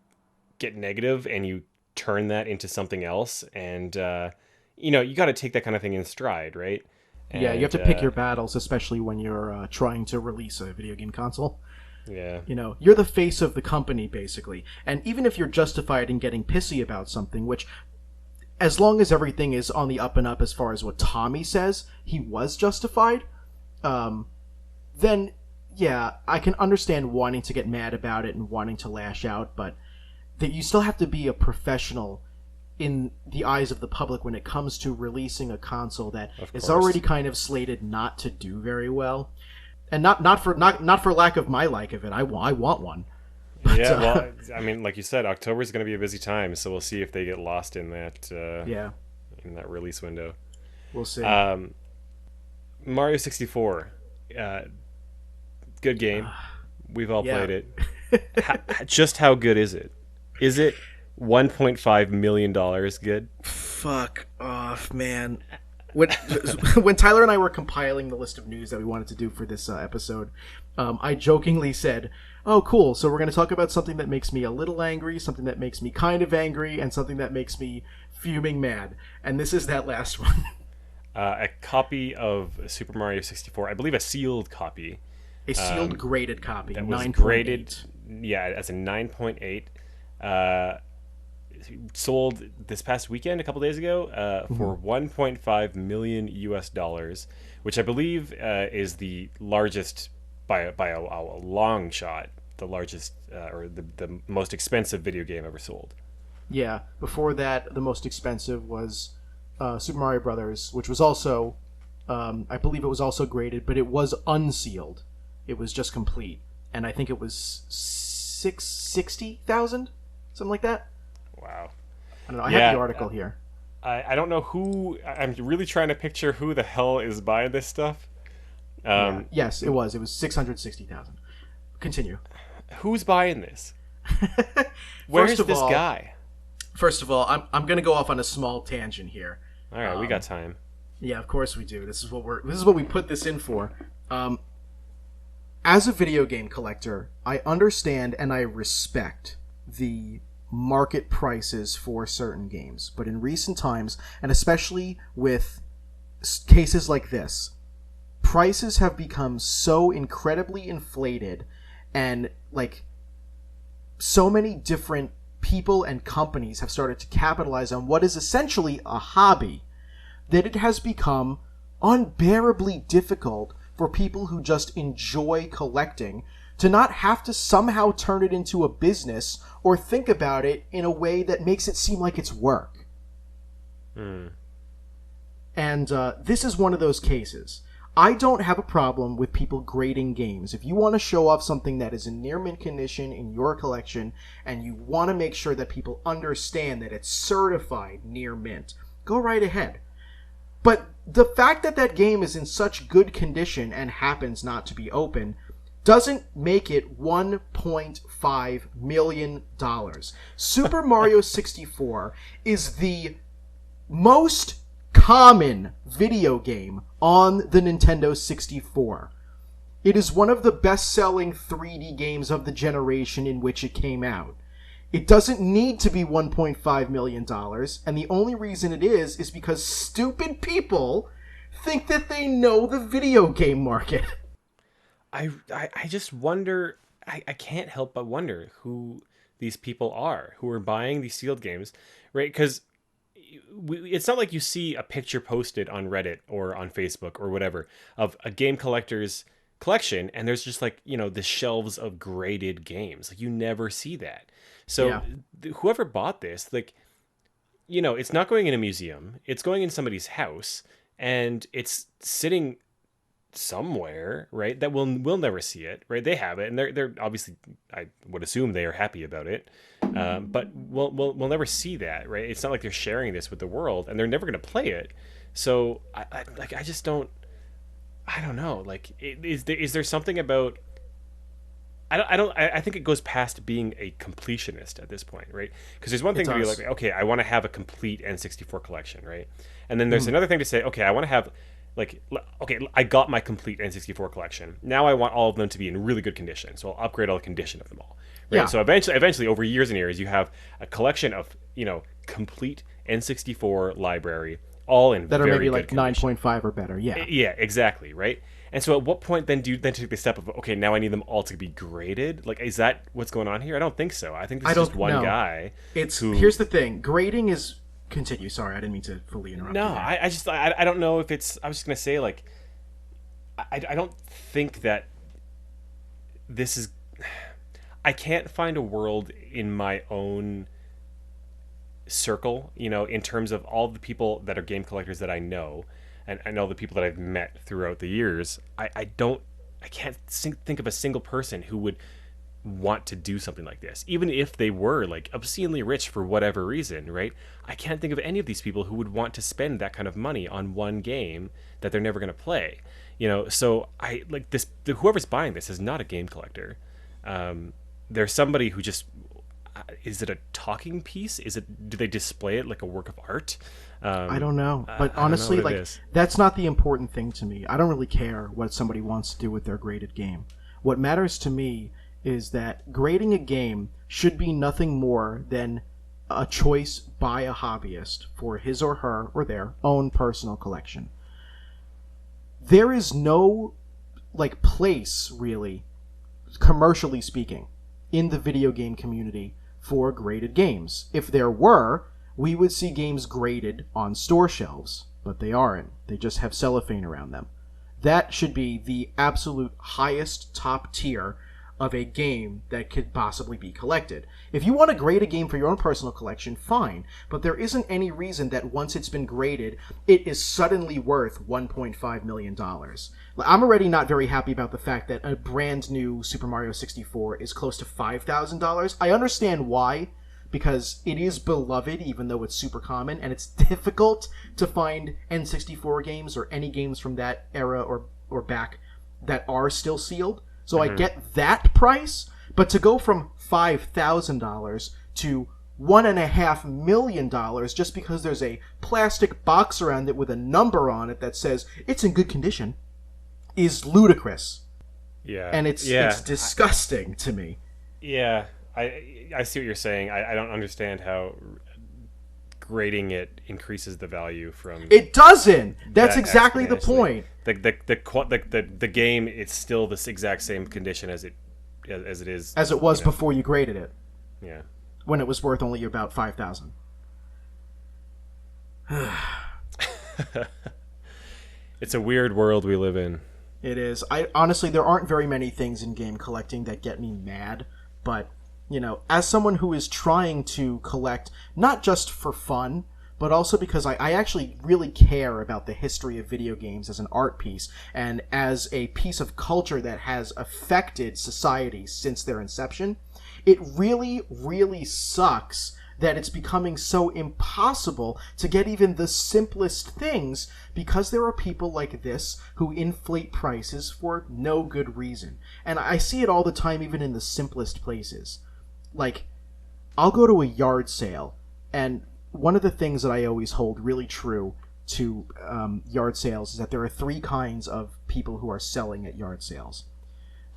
get negative and you turn that into something else, and you know, you got to take that kind of thing in stride, right? Yeah, you have to pick your battles, especially when you're trying to release a video game console. Yeah. You know, you're the face of the company, basically. And even if you're justified in getting pissy about something, which, as long as everything is on the up and up as far as what Tommy says, he was justified, then, yeah, I can understand wanting to get mad about it and wanting to lash out, but that you still have to be a professional in the eyes of the public when it comes to releasing a console that is already kind of slated not to do very well, and not for lack of my like of it. I want one. But, yeah, well, I mean, like you said, October is going to be a busy time, so we'll see if they get lost in that. In that release window, we'll see. Mario 64, good game. We've all played it. Just how good is it? Is it $1.5 million good? Fuck off, man. When Tyler and I were compiling the list of news that we wanted to do for this episode, I jokingly said, oh, cool, so we're going to talk about something that makes me a little angry, something that makes me kind of angry, and something that makes me fuming mad. And this is that last one. A copy of Super Mario 64, I believe a sealed copy, A sealed graded copy, that was 9.8. graded, yeah, as a 9.8. Uh, Sold this past weekend, a couple days ago, for 1.5 million US dollars, which I believe is the largest by a long shot, the largest or the most expensive video game ever sold. Yeah. Before that, the most expensive was Super Mario Brothers, which was also, I believe it was also graded, but it was unsealed. It was just complete, and I think it was 660,000, something like that. Wow. I don't know. I have Yeah, the article here. I don't know who. I'm really trying to picture who the hell is buying this stuff. Yeah. Um, Yes, it was. It was 660,000. Continue. who's buying this? First Where's of this all, guy? I'm going to go off on a small tangent here. All right, we got time. Yeah, of course we do. This is what we put this in for. As a video game collector, I understand and I respect the market prices for certain games, but in recent times, and especially with cases like this, prices have become so incredibly inflated, and like so many different people and companies have started to capitalize on what is essentially a hobby, that it has become unbearably difficult for people who just enjoy collecting to not have to somehow turn it into a business or think about it in a way that makes it seem like it's work. And this is one of those cases. I don't have a problem with people grading games. If you want to show off something that is in near mint condition in your collection and you want to make sure that people understand that it's certified near mint, go right ahead. But the fact that that game is in such good condition and happens not to be open doesn't make it $1.5 million. Super Mario 64 is the most common video game on the Nintendo 64. It is one of the best-selling 3D games of the generation in which it came out. It doesn't need to be $1.5 million, and the only reason it is because stupid people think that they know the video game market. I just wonder. I can't help but wonder who these people are who are buying these sealed games, right? Because it's not like you see a picture posted on Reddit or on Facebook or whatever of a game collector's collection, and there's just like, the shelves of graded games. Like, you never see that. So Yeah. whoever bought this, like, it's not going in a museum. It's going in somebody's house, and it's sitting somewhere, right? That we'll never see it, right? They have it, and they're obviously, I would assume they are happy about it, but we'll never see that, right? It's not like they're sharing this with the world, and they're never going to play it. So I just don't. I don't know. Like, is there something about? I think it goes past being a completionist at this point, right? Because there's one thing to be like, okay, I want to have a complete N64 collection, right? And then there's another thing to say, okay, I want to have, like, okay, I got my complete N64 collection. Now I want all of them to be in really good condition, so I'll upgrade all the condition of them all. Right? Yeah. So eventually, over years and years, you have a collection of complete N64 library, all in That are very maybe good like condition. 9.5 or better, yeah. Yeah, exactly, right? And so at what point then do you then take the step of, okay, now I need them all to be graded? Like, is that what's going on here? I don't think so. I think this is just one guy. Here's the thing. Grading is... Continue. Sorry, I didn't mean to fully interrupt No, you there. I don't know if it's... I was just going to say, like, I don't think that this is... I can't find a world in my own circle, in terms of all the people that are game collectors that I know, and all the people that I've met throughout the years. I can't think of a single person who would want to do something like this, even if they were like obscenely rich for whatever reason, right? I can't think of any of these people who would want to spend that kind of money on one game that they're never going to play. So I like this. Whoever's buying this is not a game collector. There's somebody who just... is it a talking piece? Do they display it like a work of art? I don't know, but honestly, like, that's not the important thing to me. I don't really care what somebody wants to do with their graded game. What matters to me is that grading a game should be nothing more than a choice by a hobbyist for his or her or their own personal collection. There is no like place really, commercially speaking, in the video game community for graded games. If there were, we would see games graded on store shelves, but they aren't. They just have cellophane around them. That should be the absolute highest top tier of a game that could possibly be collected. If you want to grade a game for your own personal collection, fine, but there isn't any reason that once it's been graded, it is suddenly worth $1.5 million. I'm already not very happy about the fact that a brand new Super Mario 64 is close to $5,000. I understand why, because it is beloved, even though it's super common, and it's difficult to find N64 games or any games from that era or back that are still sealed. So I get that price, but to go from $5,000 to $1.5 million just because there's a plastic box around it with a number on it that says it's in good condition is ludicrous. Yeah. And it's disgusting to me. Yeah. I see what you're saying. I don't understand how grading it increases the value from. It doesn't. That's exactly the point. The game, it's still this exact same condition as it was before you graded it. Yeah. When it was worth only about $5,000. It's a weird world we live in. It is. Honestly, there aren't very many things in game collecting that get me mad, but as someone who is trying to collect, not just for fun, but also because I actually really care about the history of video games as an art piece and as a piece of culture that has affected society since their inception, it really, really sucks that it's becoming so impossible to get even the simplest things because there are people like this who inflate prices for no good reason. And I see it all the time, even in the simplest places. Like, I'll go to a yard sale, and one of the things that I always hold really true to yard sales is that there are three kinds of people who are selling at yard sales.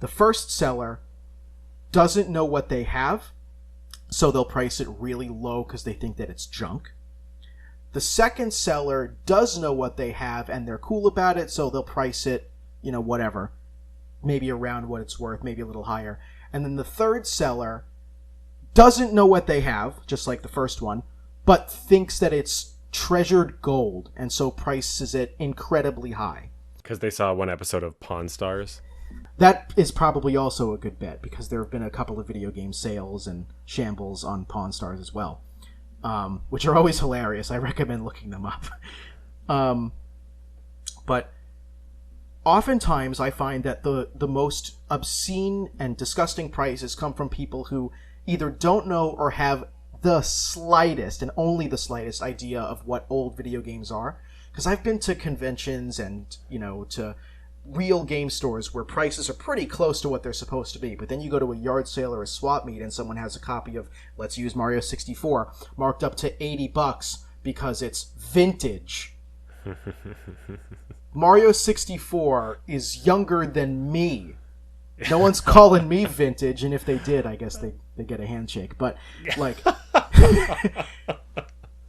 The first seller doesn't know what they have, so they'll price it really low because they think that it's junk. The second seller does know what they have, and they're cool about it, so they'll price it, whatever, maybe around what it's worth, maybe a little higher. And then the third seller doesn't know what they have, just like the first one, but thinks that it's treasured gold, and so prices it incredibly high. Because they saw one episode of Pawn Stars? That is probably also a good bet, because there have been a couple of video game sales and shambles on Pawn Stars as well, which are always hilarious. I recommend looking them up. But oftentimes I find that the most obscene and disgusting prices come from people who either don't know or have the slightest, and only the slightest, idea of what old video games are. Because I've been to conventions and, to real game stores where prices are pretty close to what they're supposed to be. But then you go to a yard sale or a swap meet and someone has a copy of, let's use Mario 64, marked up to $80 because it's vintage. Mario 64 is younger than me. No one's calling me vintage, and if they did, I guess they get a handshake. But, like,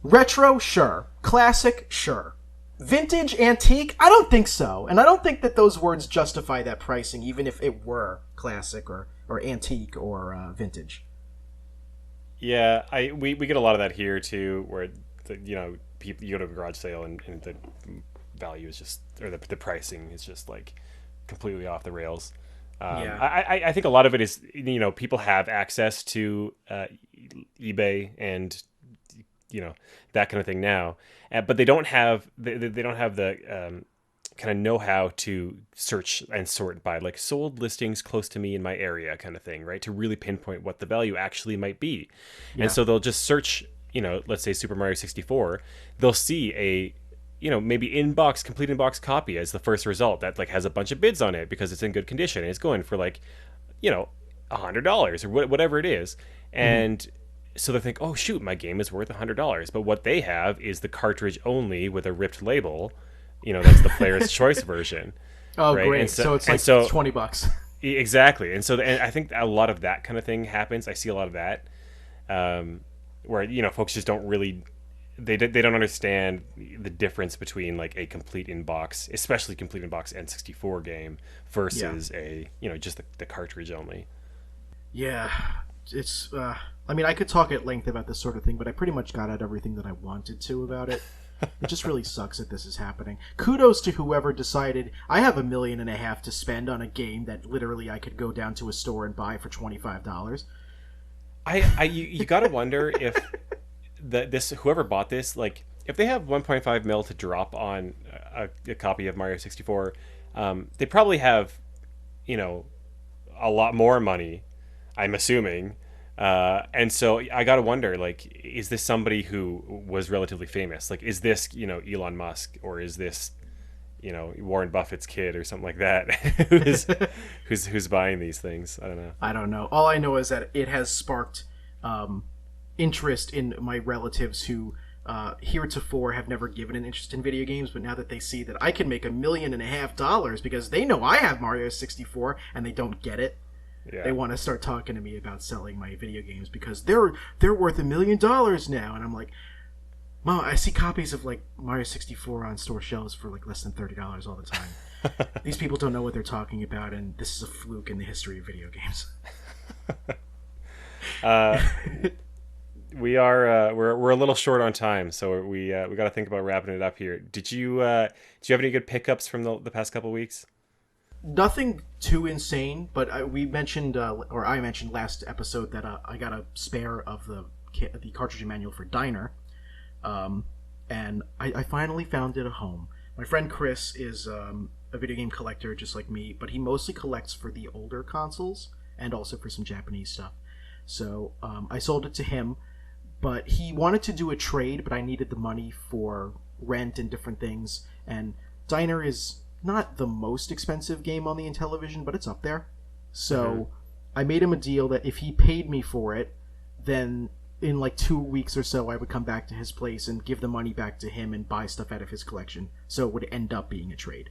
retro, sure. Classic, sure. Vintage, antique, I don't think so. And I don't think that those words justify that pricing, even if it were classic or antique or vintage. Yeah, we get a lot of that here, too, where, people, you go to a garage sale and the value is just, or the pricing is just, like, completely off the rails. I think a lot of it is, people have access to eBay and that kind of thing now, but they don't have the kind of know-how to search and sort by like sold listings close to me in my area kind of thing, right? To really pinpoint what the value actually might be. Yeah. And so they'll just search, let's say Super Mario 64, they'll see a maybe complete in-box copy as the first result that like has a bunch of bids on it because it's in good condition and it's going for like, $100 or whatever it is. And so they think, oh shoot, my game is worth $100. But what they have is the cartridge only with a ripped label. That's the player's choice version. Oh, right? Great. And so it's like $20. Exactly. And I think a lot of that kind of thing happens. I see a lot of that where, folks just don't really they don't understand the difference between like a complete inbox, especially complete inbox N64 game Yeah. versus a just the cartridge only. Yeah, it's. I mean, I could talk at length about this sort of thing, but I pretty much got out everything that I wanted to about it. It just really sucks that this is happening. Kudos to whoever decided I have $1.5 million to spend on a game that literally I could go down to a store and buy for $25. You gotta wonder if this whoever bought this, like if they have 1.5 mil to drop on a copy of Mario 64, they probably have you know a lot more money, I'm assuming. And so I gotta wonder, like, is this somebody who was relatively famous? Like, is this Elon Musk, or is this Warren Buffett's kid or something like that, who's buying these things? I don't know. I don't know. All I know is that it has sparked interest in my relatives who heretofore have never given an interest in video games, but now that they see that I can make $1.5 million because they know I have Mario 64 and they don't get it, Yeah. they want to start talking to me about selling my video games because they're worth $1 million now, and I'm like, Mom, I see copies of like Mario 64 on store shelves for like less than $30 all the time. These people don't know what they're talking about, and this is a fluke in the history of video games. We're a little short on time, so we got to think about wrapping it up here. Did you have any good pickups from the past couple weeks? Nothing too insane, but we mentioned, or I mentioned last episode that I got a spare of the cartridge manual for Diner, and I finally found it at home. My friend Chris is a video game collector just like me, but he mostly collects for the older consoles and also for some Japanese stuff. So I sold it to him, but he wanted to do a trade, but I needed the money for rent and different things, and Diner is not the most expensive game on the Intellivision, but it's up there. So I made him a deal that if he paid me for it, then in like 2 weeks or so I would come back to his place and give the money back to him and buy stuff out of his collection. So it would end up being a trade.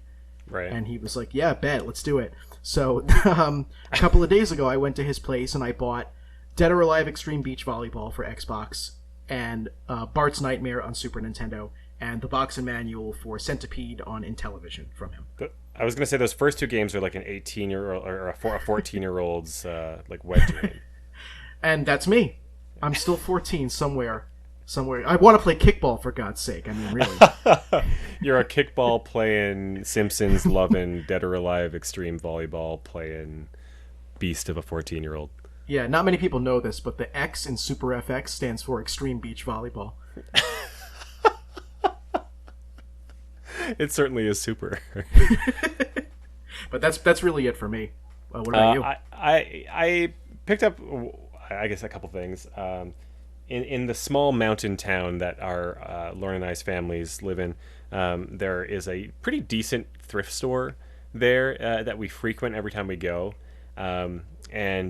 Right. And he was like, yeah, bet, let's do it. So a couple of days ago I went to his place and I bought Dead or Alive Extreme Beach Volleyball for Xbox and Bart's Nightmare on Super Nintendo, and the box and manual for Centipede on Intellivision from him. I was gonna say those first two games are like an 18-year-old or a 14-year-old's like wet dream. And that's me. I'm still 14 somewhere. I want to play kickball, for God's sake. I mean, really. You're a kickball playing, Simpsons loving, Dead or Alive Extreme Volleyball playing beast of a 14-year-old. Yeah, not many people know this, but the X in Super FX stands for Extreme Beach Volleyball. It certainly is super. But that's really it for me. What about you? I picked up, I guess, a couple things. In the small mountain town that our Lauren and I's families live in, there is a pretty decent thrift store there that we frequent every time we go. And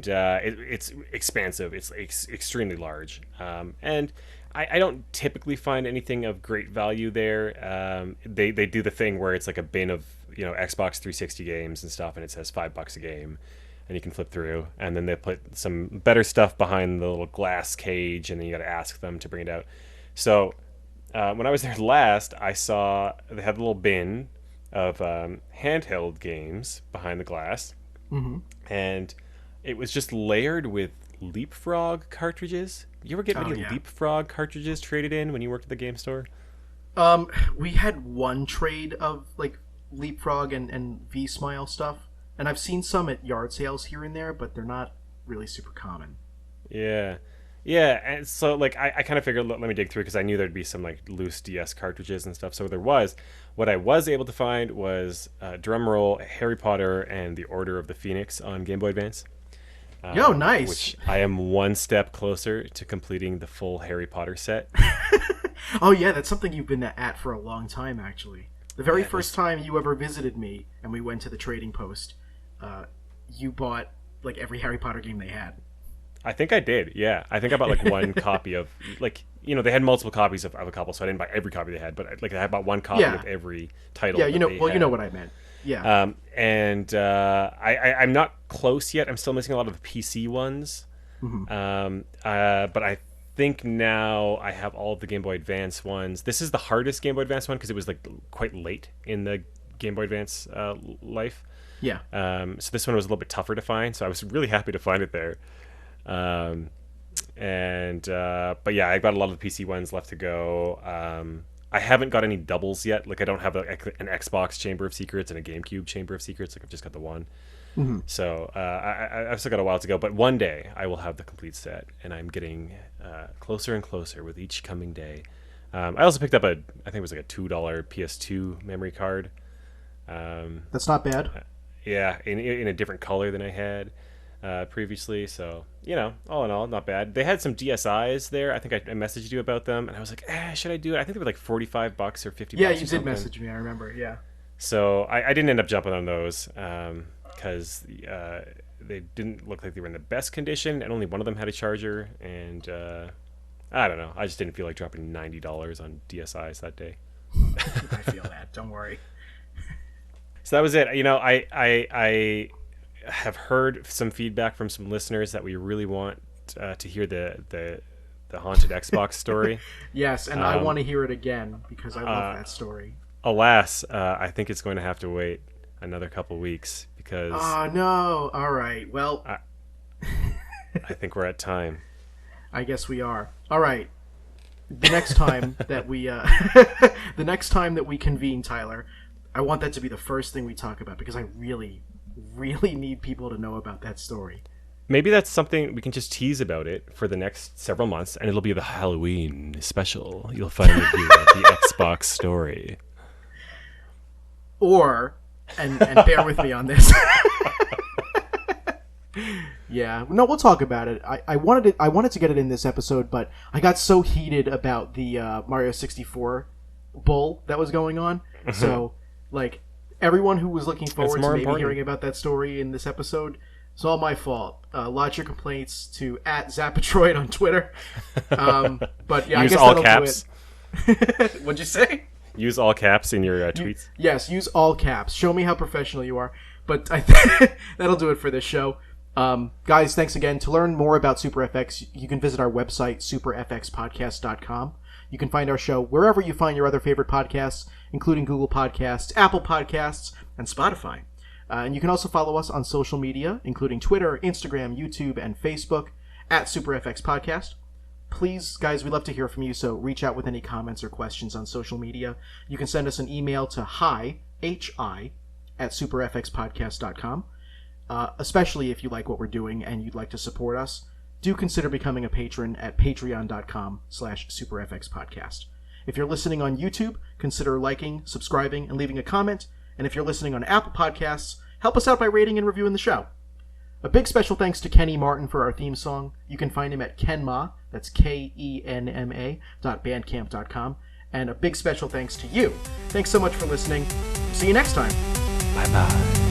it's expansive. It's extremely large. And I don't typically find anything of great value there. They do the thing where it's like a bin of Xbox 360 games and stuff, and it says $5 a game, and you can flip through. And then they put some better stuff behind the little glass cage, and then you got to ask them to bring it out. So when I was there last, I saw they had a little bin of handheld games behind the glass, and it was just layered with Leapfrog cartridges. You ever get any Leapfrog cartridges traded in when you worked at the game store? We had one trade of like Leapfrog and V-Smile stuff, and I've seen some at yard sales here and there, but they're not really super common. Yeah, and so like I kind of figured let me dig through because I knew there'd be some like loose DS cartridges and stuff. So there was. What I was able to find was drumroll, Harry Potter and the Order of the Phoenix on Game Boy Advance. Yo, nice. Which I am one step closer to completing the full Harry Potter set. Oh yeah, that's something you've been at for a long time, actually. The very first time you ever visited me and we went to the trading post, you bought like every Harry Potter game they had. I think I did, yeah. I think I bought like one copy of, like, they had multiple copies of a couple, so I didn't buy every copy they had, but like I bought one copy of every title. Yeah, you know what I meant. Yeah. I'm not close yet. I'm still missing a lot of the PC ones. But I think now I have all of the Game Boy Advance ones. This is the hardest Game Boy Advance one because it was like quite late in the Game Boy Advance life. Yeah. So this one was a little bit tougher to find. So I was really happy to find it there. But yeah, I've got a lot of the PC ones left to go. I haven't got any doubles yet. Like I don't have an Xbox Chamber of Secrets and a GameCube Chamber of Secrets. Like I've just got the one. Mm-hmm. So I've still got a while to go. But one day I will have the complete set, and I'm getting closer and closer with each coming day. I also picked up I think it was like a $2 PS2 memory card. That's not bad. Yeah, in a different color than I had previously. So, all in all, not bad. They had some DSIs there. I think I messaged you about them, and I was like, should I do it? I think they were like $45 or $50. Yeah, you did message me. I remember. Yeah. So I didn't end up jumping on those because they didn't look like they were in the best condition, and only one of them had a charger. And I don't know. I just didn't feel like dropping $90 on DSIs that day. I feel that. Don't worry. So that was it. I have heard some feedback from some listeners that we really want to hear the haunted Xbox story. Yes, and I want to hear it again because I love that story. Alas, I think it's going to have to wait another couple weeks because... Oh, no. All right. Well... I think we're at time. I guess we are. All right. The next time that we convene, Tyler, I want that to be the first thing we talk about because I really, really need people to know about that story. Maybe that's something we can just tease about it for the next several months, and it'll be the Halloween special. You'll finally hear the Xbox story. Or, and bear with me on this. Yeah, no, we'll talk about it. I wanted to get it in this episode, but I got so heated about the Mario 64 bull that was going on. So, like, everyone who was looking forward to maybe hearing about that story in this episode, it's all my fault. Lodge your complaints to @Zapatroid on Twitter. But yeah, use I guess all that'll caps. do it. What'd you say? Use all caps in your tweets. Yes, use all caps. Show me how professional you are. But I think that'll do it for this show. Guys, thanks again. To learn more about SuperFX, you can visit our website, superfxpodcast.com. You can find our show wherever you find your other favorite podcasts, including Google Podcasts, Apple Podcasts, and Spotify. And you can also follow us on social media, including Twitter, Instagram, YouTube, and Facebook, @SuperFXPodcast. Please, guys, we'd love to hear from you, so reach out with any comments or questions on social media. You can send us an email to hi@superfxpodcast.com. Especially if you like what we're doing and you'd like to support us, do consider becoming a patron at patreon.com/superfxpodcast. If you're listening on YouTube, consider liking, subscribing, and leaving a comment. And if you're listening on Apple Podcasts, help us out by rating and reviewing the show. A big special thanks to Kenny Martin for our theme song. You can find him at Kenma, that's KENMA.bandcamp.com. And a big special thanks to you. Thanks so much for listening. See you next time. Bye-bye.